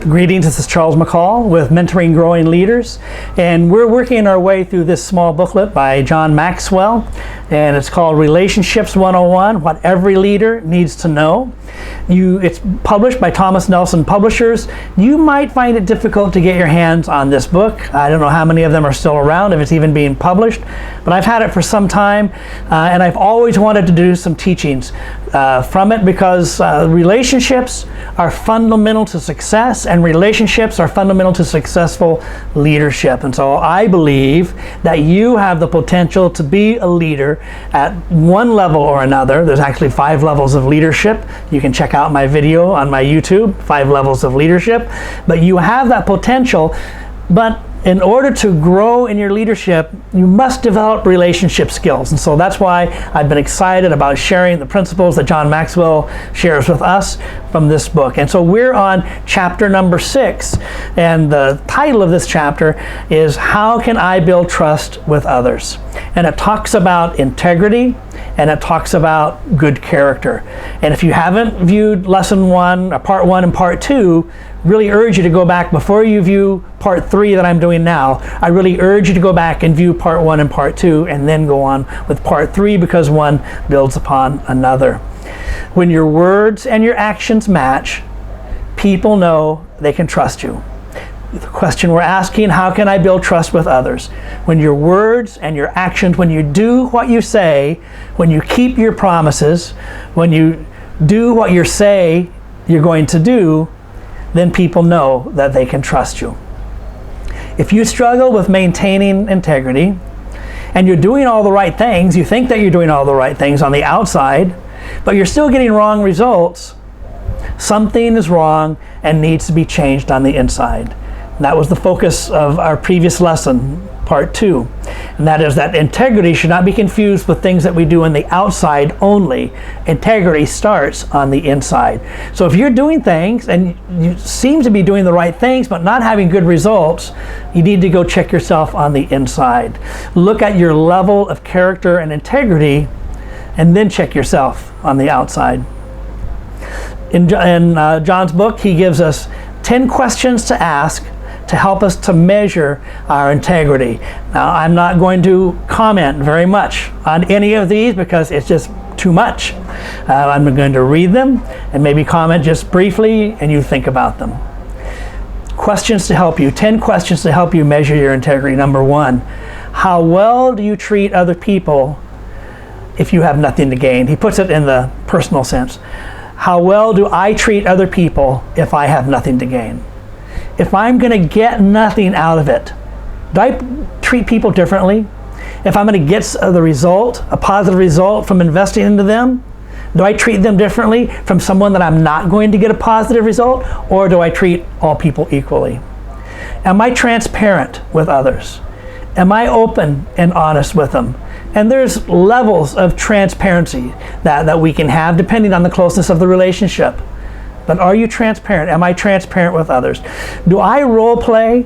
Greetings, this is Charles McCall with Mentoring Growing Leaders, and we're working our way through this small booklet by John Maxwell, and it's called Relationships 101, What Every Leader Needs to Know. It's published by Thomas Nelson Publishers. You might find it difficult to get your hands on this book. I don't know how many of them are still around, if it's even being published, but I've had it for some time, and I've always wanted to do some teachings from it because relationships are fundamental to success, and relationships are fundamental to successful leadership. And so I believe that you have the potential to be a leader at one level or another. There's actually 5 levels of leadership. You can check out my video on my YouTube, 5 levels of leadership. But you have that potential, but in order to grow in your leadership, you must develop relationship skills. And so that's why I've been excited about sharing the principles that John Maxwell shares with us from this book. And so we're on chapter number 6. And the title of this chapter is How Can I Build Trust with Others? And it talks about integrity, and it talks about good character. And if you haven't viewed lesson 1, or part 1 and part 2, really urge you to go back before you view part 3 that I'm doing now. I really urge you to go back and view part 1 and part 2 and then go on with part 3, because one builds upon another. When your words and your actions match, people know they can trust you. The question we're asking, how can I build trust with others? When your words and your actions, when you do what you say, when you keep your promises, when you do what you say you're going to do, then people know that they can trust you. If you struggle with maintaining integrity, and you're doing all the right things, you think that you're doing all the right things on the outside, but you're still getting wrong results, something is wrong and needs to be changed on the inside. And that was the focus of our previous lesson, part 2. And that is that integrity should not be confused with things that we do on the outside only. Integrity starts on the inside. So if you're doing things and you seem to be doing the right things but not having good results, you need to go check yourself on the inside. Look at your level of character and integrity, and then check yourself on the outside. In John's book, he gives us 10 questions to ask to help us to measure our integrity. Now, I'm not going to comment very much on any of these because it's just too much. I'm going to read them and maybe comment just briefly, and you think about them. Questions to help you, 10 questions to help you measure your integrity. Number 1, how well do you treat other people if you have nothing to gain? He puts it in the personal sense. How well do I treat other people if I have nothing to gain? If I'm going to get nothing out of it, do I treat people differently? If I'm going to get the result, a positive result from investing into them, do I treat them differently from someone that I'm not going to get a positive result? Or do I treat all people equally? Am I transparent with others? Am I open and honest with them? And there's levels of transparency that we can have depending on the closeness of the relationship. But are you transparent? Am I transparent with others? Do I role play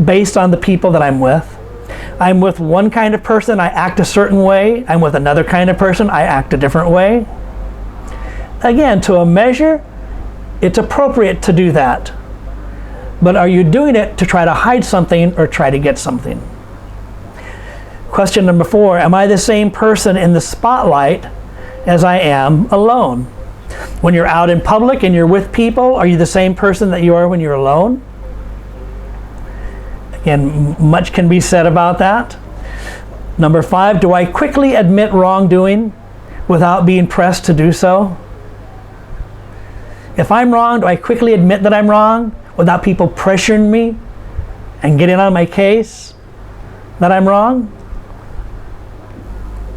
based on the people that I'm with? I'm with one kind of person, I act a certain way. I'm with another kind of person, I act a different way. Again, to a measure, it's appropriate to do that. But are you doing it to try to hide something or try to get something? Question number 4, am I the same person in the spotlight as I am alone? When you're out in public and you're with people, are you the same person that you are when you're alone? Again, much can be said about that. Number 5, do I quickly admit wrongdoing without being pressed to do so? If I'm wrong, do I quickly admit that I'm wrong without people pressuring me and getting on my case that I'm wrong?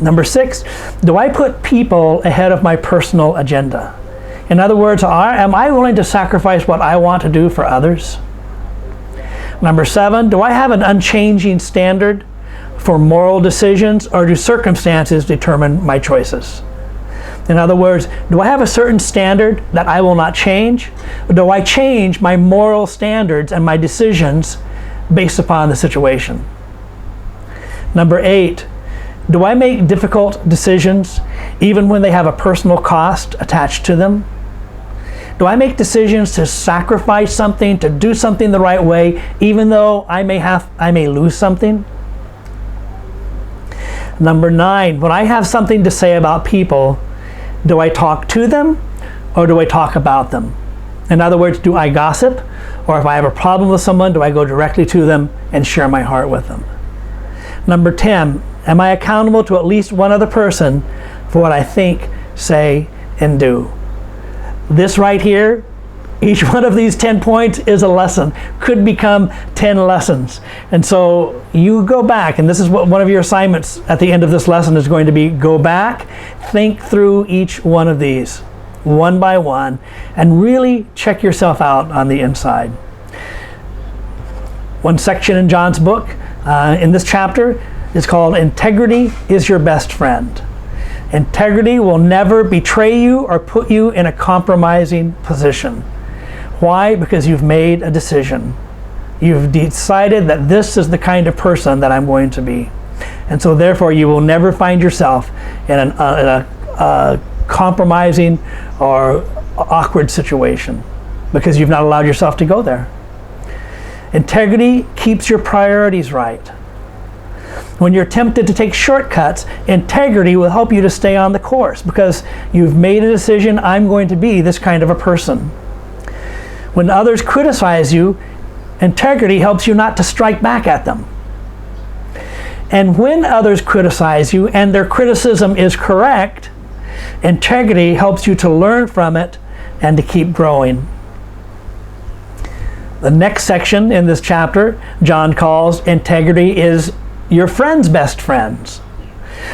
Number 6, do I put people ahead of my personal agenda? In other words, am I willing to sacrifice what I want to do for others? Number 7, do I have an unchanging standard for moral decisions, or do circumstances determine my choices? In other words, do I have a certain standard that I will not change? Or do I change my moral standards and my decisions based upon the situation? Number 8, do I make difficult decisions even when they have a personal cost attached to them? Do I make decisions to sacrifice something, to do something the right way, even though I may lose something? Number 9, when I have something to say about people, do I talk to them or do I talk about them? In other words, do I gossip? Or if I have a problem with someone, do I go directly to them and share my heart with them? Number 10, am I accountable to at least one other person for what I think, say, and do? This right here, each one of these 10 points is a lesson, could become 10 lessons. And so you go back, and this is what one of your assignments at the end of this lesson is going to be: go back, think through each one of these, one by one, and really check yourself out on the inside. One section in John's book, in this chapter, is called Integrity is Your Best Friend. Integrity will never betray you or put you in a compromising position. Why? Because you've made a decision. You've decided that this is the kind of person that I'm going to be. And so therefore you will never find yourself in a compromising or awkward situation, because you've not allowed yourself to go there. Integrity keeps your priorities right. When you're tempted to take shortcuts, integrity will help you to stay on the course, because you've made a decision: I'm going to be this kind of a person. When others criticize you, integrity helps you not to strike back at them. And when others criticize you and their criticism is correct, integrity helps you to learn from it and to keep growing. The next section in this chapter, John calls integrity is your friend's best friends.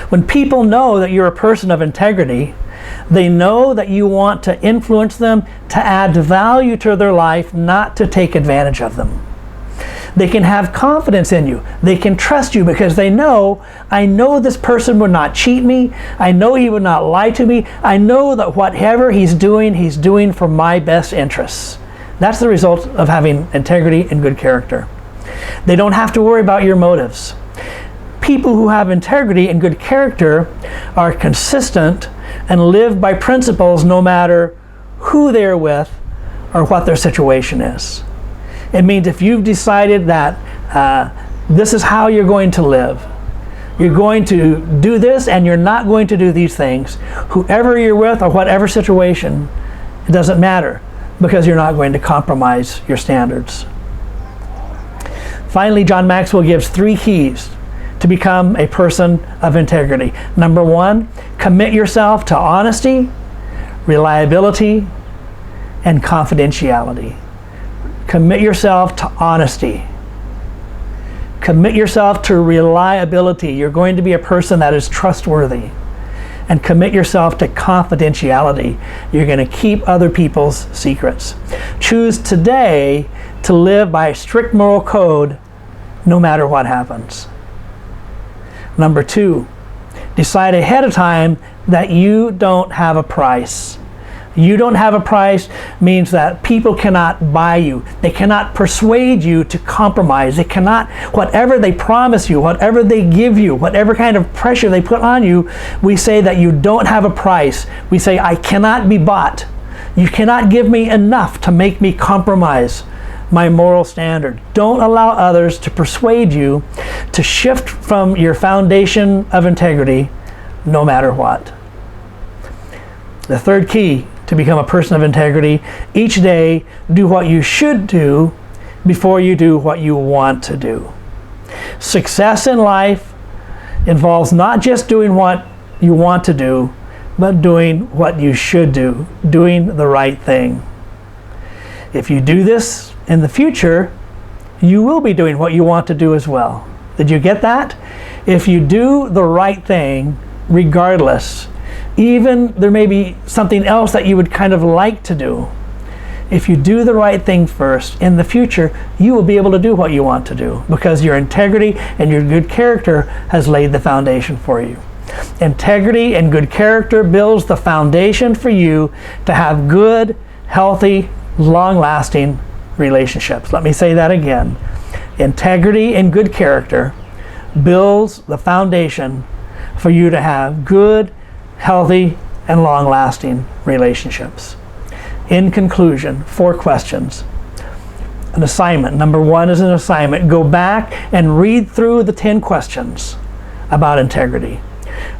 When people know that you're a person of integrity, they know that you want to influence them to add value to their life, not to take advantage of them. They can have confidence in you. They can trust you because they know, I know this person would not cheat me. I know he would not lie to me. I know that whatever he's doing for my best interests. That's the result of having integrity and good character. They don't have to worry about your motives. People who have integrity and good character are consistent and live by principles no matter who they're with or what their situation is. It means if you've decided that this is how you're going to live, you're going to do this and you're not going to do these things, whoever you're with or whatever situation, it doesn't matter, because you're not going to compromise your standards. Finally, John Maxwell gives 3 keys to become a person of integrity. Number 1, commit yourself to honesty, reliability, and confidentiality. Commit yourself to honesty. Commit yourself to reliability. You're going to be a person that is trustworthy. And commit yourself to confidentiality. You're going to keep other people's secrets. Choose today to live by a strict moral code no matter what happens. Number 2, decide ahead of time that you don't have a price. You don't have a price means that people cannot buy you. They cannot persuade you to compromise. They cannot, whatever they promise you, whatever they give you, whatever kind of pressure they put on you, we say that you don't have a price. We say, I cannot be bought. You cannot give me enough to make me compromise my moral standard. Don't allow others to persuade you to shift from your foundation of integrity no matter what. The third key to become a person of integrity: each day do what you should do before you do what you want to do. Success in life involves not just doing what you want to do, but doing what you should do, doing the right thing. If you do this in the future, you will be doing what you want to do as well. Did you get that? If you do the right thing, regardless, even there may be something else that you would kind of like to do. If you do the right thing first, in the future, you will be able to do what you want to do, because your integrity and your good character has laid the foundation for you. Integrity and good character builds the foundation for you to have good, healthy, long-lasting relationships. Let me say that again. Integrity and good character builds the foundation for you to have good, healthy, and long-lasting relationships. In conclusion, 4 questions. An assignment. Number 1 is an assignment. Go back and read through the 10 questions about integrity.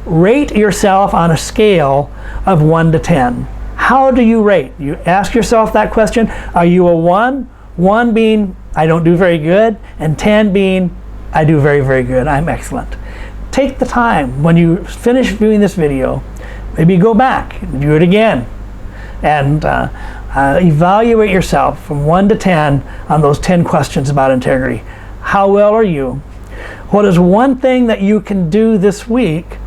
Rate yourself on a scale of 1 to 10. How do you rate? You ask yourself that question. Are you a 1? 1 being I don't do very good, and 10 being I do very, very good. I'm excellent. Take the time when you finish viewing this video, maybe go back and view it again, and evaluate yourself from 1 to 10 on those 10 questions about integrity. How well are you? What is one thing that you can do this week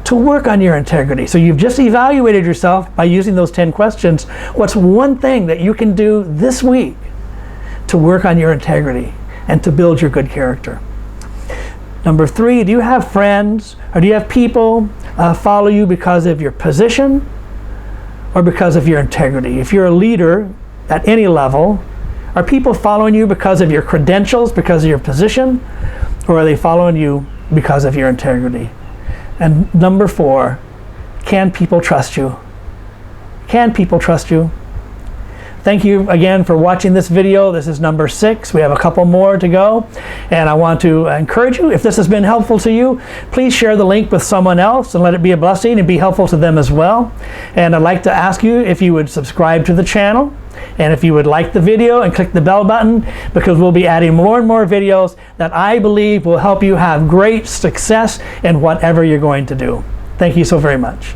to work on your integrity? So you've just evaluated yourself by using those 10 questions. What's one thing that you can do this week to work on your integrity and to build your good character? Number 3, do you have friends or do you have people follow you because of your position or because of your integrity? If you're a leader at any level, are people following you because of your credentials, because of your position, or are they following you because of your integrity? And number 4, can people trust you? Can people trust you? Thank you again for watching this video. This is number 6. We have a couple more to go. And I want to encourage you, if this has been helpful to you, please share the link with someone else and let it be a blessing and be helpful to them as well. And I'd like to ask you if you would subscribe to the channel, and if you would like the video and click the bell button, because we'll be adding more and more videos that I believe will help you have great success in whatever you're going to do. Thank you so very much.